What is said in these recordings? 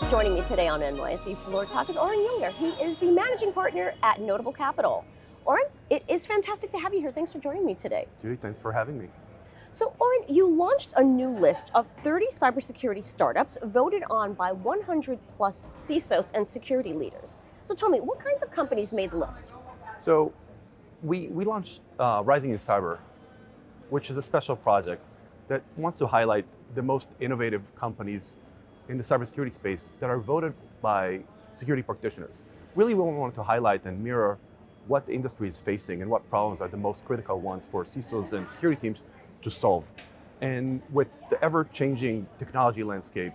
Joining me today on NYSE Floor Talk is Oren Yunger. He is the managing partner at Notable Capital. Oren, it is fantastic to have you here. Thanks for joining me today. Judy, thanks for having me. So Oren, you launched a new list of 30 cybersecurity startups voted on by 100 plus CISOs and security leaders. So tell me, what kinds of companies made the list? So we launched Rising in Cyber, which is a special project that wants to highlight the most innovative companies in the cybersecurity space that are voted by security practitioners. Really, we want to highlight and mirror what the industry is facing and what problems are the most critical ones for CISOs and security teams to solve. And with the ever-changing technology landscape,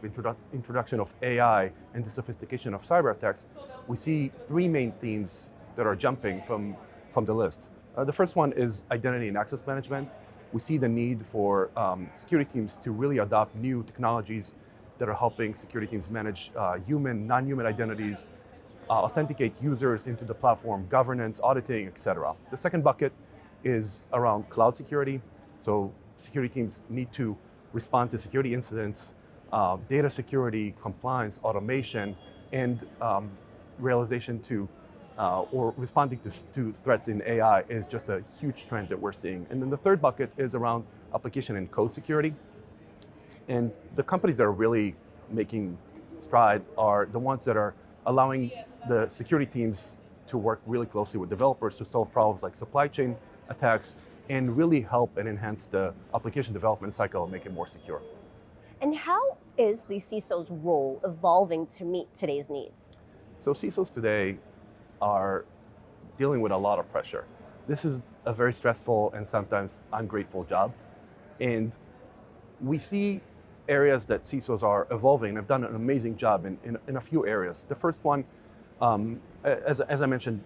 introduction of AI, and the sophistication of cyber attacks, we see three main themes that are jumping from the list. The first one is identity and access management. We see the need for security teams to really adopt new technologies that are helping security teams manage human, non-human identities, authenticate users into the platform, governance, auditing, etc. The second bucket is around cloud security. So security teams need to respond to security incidents, data security, compliance, automation, and realization to or responding to threats in AI is just a huge trend that we're seeing. And then the third bucket is around application and code security. And the companies that are really making stride are the ones that are allowing the security teams to work really closely with developers to solve problems like supply chain attacks and really help and enhance the application development cycle and make it more secure. And how is the CISO's role evolving to meet today's needs? So CISOs today are dealing with a lot of pressure. This is a very stressful and sometimes ungrateful job. And we see areas that CISOs are evolving and have done an amazing job in a few areas. The first one, as I mentioned,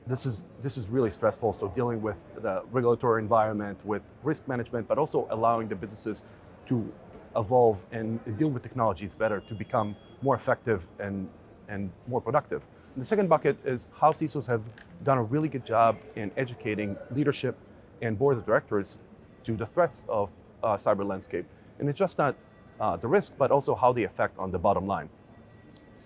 this is really stressful. So dealing with the regulatory environment, with risk management, but also allowing the businesses to evolve and deal with technologies better to become more effective and more productive. And the second bucket is how CISOs have done a really good job in educating leadership and board of directors to the threats of cyber landscape. And it's just not the risk, but also how they affect on the bottom line.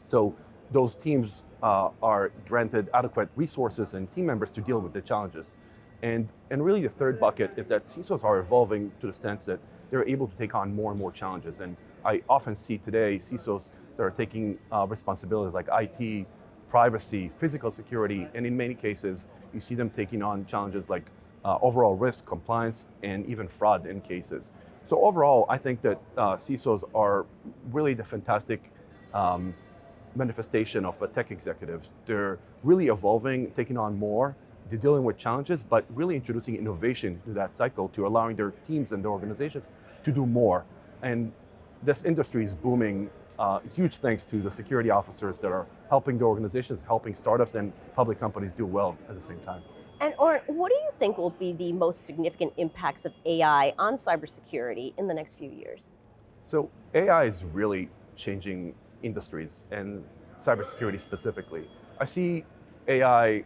So those teams are granted adequate resources and team members to deal with the challenges. And really the third bucket is that CISOs are evolving to the stance that they're able to take on more and more challenges. And I often see today CISOs that are taking responsibilities like IT, privacy, physical security, and in many cases, you see them taking on challenges like overall risk, compliance, and even fraud in cases. So overall, I think that CISOs are really the fantastic manifestation of a tech executives. They're really evolving, taking on more, they're dealing with challenges, but really introducing innovation to that cycle to allowing their teams and their organizations to do more. And this industry is booming, huge thanks to the security officers that are helping the organizations, helping startups and public companies do well at the same time. And Oren, what do you think will be the most significant impacts of AI on cybersecurity in the next few years? So AI is really changing industries and cybersecurity specifically. I see AI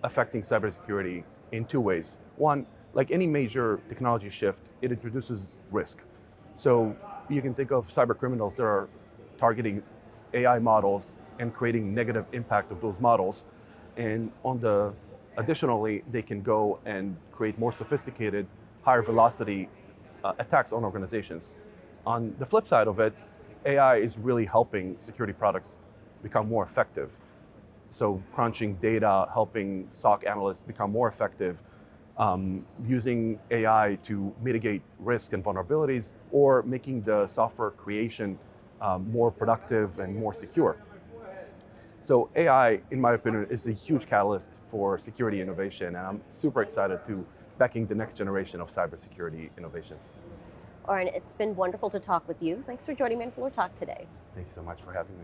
affecting cybersecurity in two ways. One, like any major technology shift, it introduces risk. So you can think of cyber criminals that are targeting AI models and creating negative impact of those models. And additionally, they can go and create more sophisticated, higher velocity attacks on organizations. On the flip side of it, AI is really helping security products become more effective. So crunching data, helping SOC analysts become more effective, using AI to mitigate risk and vulnerabilities, or making the software creation more productive and more secure. So AI, in my opinion, is a huge catalyst for security innovation, and I'm super excited to backing the next generation of cybersecurity innovations. Oren, it's been wonderful to talk with you. Thanks for joining me on Floor Talk today. Thank you so much for having me.